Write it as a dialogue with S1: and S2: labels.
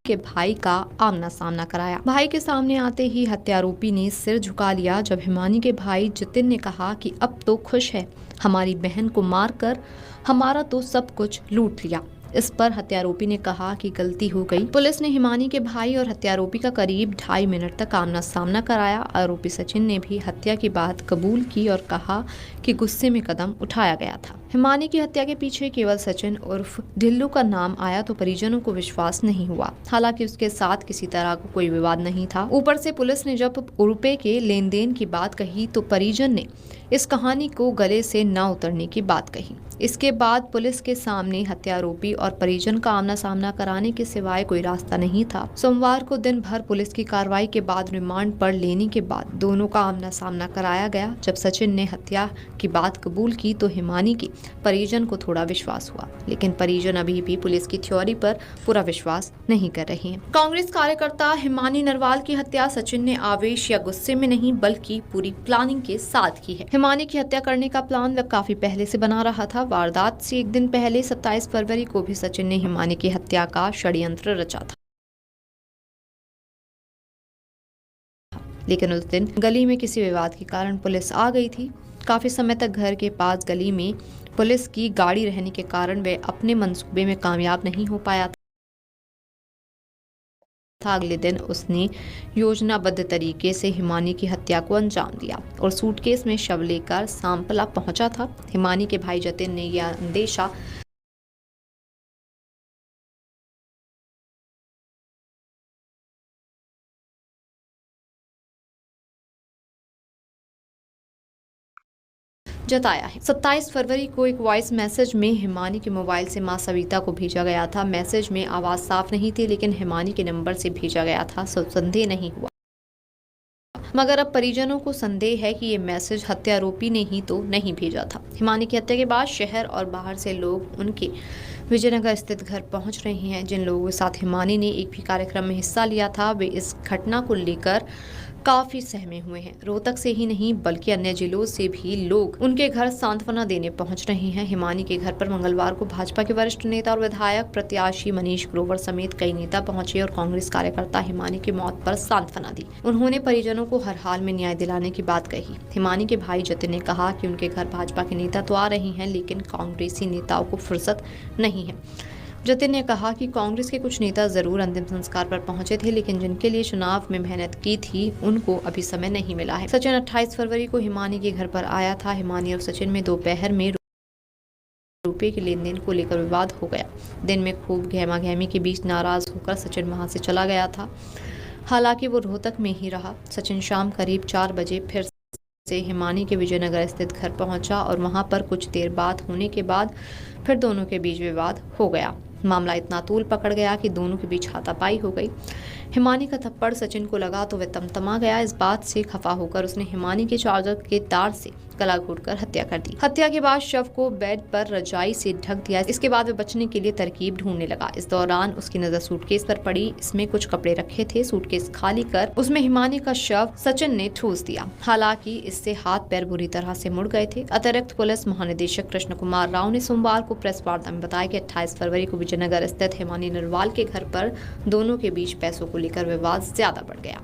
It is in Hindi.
S1: के भाई का आमना सामना कराया। भाई के सामने आते ही हत्यारोपी ने सिर झुका लिया जब हिमानी के भाई जितिन ने कहा कि अब तो खुश है, हमारी बहन को मारकर हमारा तो सब कुछ लूट लिया। इस पर हत्यारोपी ने कहा कि गलती हो गई। पुलिस ने हिमानी के भाई और हत्यारोपी का करीब 2.5 मिनट तक आमना सामना कराया। आरोपी सचिन ने भी हत्या की बात कबूल की और कहा कि गुस्से में कदम उठाया गया था। हिमानी की हत्या के पीछे केवल सचिन उर्फ ढिल्लू का नाम आया तो परिजनों को विश्वास नहीं हुआ। हालांकि उसके साथ किसी तरह का कोई विवाद नहीं था। ऊपर से पुलिस ने जब रुपए के लेन देन की बात कही तो परिजन ने इस कहानी को गले से न उतरने की बात कही। इसके बाद पुलिस के सामने हत्यारोपी और परिजन का आमना सामना कराने के सिवाय कोई रास्ता नहीं था। सोमवार को दिन भर पुलिस की कार्रवाई के बाद रिमांड पर लेने के बाद दोनों का आमना सामना कराया गया। जब सचिन ने हत्या की बात कबूल की तो हिमानी के परिजन को थोड़ा विश्वास हुआ, लेकिन परिजन अभी भी पुलिस की थ्योरी पर पूरा विश्वास नहीं कर रहे हैं। कांग्रेस कार्यकर्ता हिमानी नरवाल की हत्या सचिन ने आवेश या गुस्से में नहीं बल्कि पूरी प्लानिंग के साथ की है। हिमानी की हत्या करने का प्लान वह काफी पहले से बना रहा था। वारदात से एक दिन पहले 27 फरवरी को भी सचिन ने हिमानी की हत्या का षड्यंत्र रचा था, लेकिन उस दिन गली में किसी विवाद के कारण पुलिस आ गई थी। काफी समय तक घर के पास गली में पुलिस की गाड़ी रहने के कारण वे अपने मंसूबे में कामयाब नहीं हो पाया था। अगले दिन उसने योजनाबद्ध तरीके से हिमानी की हत्या को अंजाम दिया और सूटकेस में शव लेकर सांपला पहुंचा था। हिमानी के भाई जतिन ने यह अंदेशा जताया है। 27 फरवरी को एक वॉइस मैसेज में हिमानी के मोबाइल से मां सविता को भेजा गया था। मैसेज में आवाज साफ नहीं थी, लेकिन हिमानी के नंबर से भेजा गया था, संदेह नहीं हुआ। मगर अब परिजनों को संदेह है कि ये मैसेज हत्यारोपी ने ही तो नहीं भेजा था। हिमानी की हत्या के बाद शहर और बाहर से लोग उनके विजयनगर स्थित घर पहुंच रहे हैं। जिन लोगों के साथ हिमानी ने एक भी कार्यक्रम में हिस्सा लिया था वे इस घटना को लेकर काफी सहमे हुए हैं। रोहतक से ही नहीं बल्कि अन्य जिलों से भी लोग उनके घर सांत्वना देने पहुंच रहे हैं। हिमानी के घर पर मंगलवार को भाजपा के वरिष्ठ नेता और विधायक प्रत्याशी मनीष ग्रोवर समेत कई नेता पहुंचे और कांग्रेस कार्यकर्ता हिमानी की मौत पर सांत्वना दी। उन्होंने परिजनों को हर हाल में न्याय दिलाने की बात कही। हिमानी के भाई जतिन ने कहा कि उनके घर भाजपा के नेता तो आ रहे हैं, लेकिन कांग्रेसी नेताओं को फुर्सत नहीं है। जतिन ने कहा कि कांग्रेस के कुछ नेता जरूर अंतिम संस्कार पर पहुंचे थे, लेकिन जिनके लिए चुनाव में मेहनत की थी उनको अभी समय नहीं मिला है। सचिन 28 फरवरी को हिमानी के घर पर आया था। हिमानी और सचिन में दोपहर में रुपए के लेन देन को लेकर विवाद हो गया। दिन में खूब गहमा गहमी के बीच नाराज होकर सचिन वहां से चला गया था। हालांकि वो रोहतक में ही रहा। सचिन शाम करीब 4 बजे फिर से हिमानी के विजयनगर स्थित घर पहुंचा और वहां पर कुछ देर बात होने के बाद फिर दोनों के बीच विवाद हो गया। मामला इतना तूल पकड़ गया कि दोनों के बीच हाथापाई हो गई। हिमानी का थप्पड़ सचिन को लगा तो वह तमतमा गया। इस बात से खफा होकर उसने हिमानी के चार्जर के तार से गला घोटकर हत्या कर दी। हत्या के बाद शव को बेड पर रजाई से ढक दिया। इसके बाद वह बचने के लिए तरकीब ढूंढने लगा। इस दौरान उसकी नजर सूटकेस पर पड़ी। इसमें कुछ कपड़े रखे थे। सूटकेस खाली कर उसमें हिमानी का शव सचिन ने ठूस दिया। हालांकि इससे हाथ पैर बुरी तरह से मुड़ गए थे। अतिरिक्त पुलिस महानिदेशक कृष्ण कुमार राव ने सोमवार को प्रेस वार्ता में बताया कि 28 फरवरी को विजयनगर स्थित हिमानी नरवाल के घर पर दोनों के बीच पैसों को लेकर विवाद ज्यादा बढ़ गया।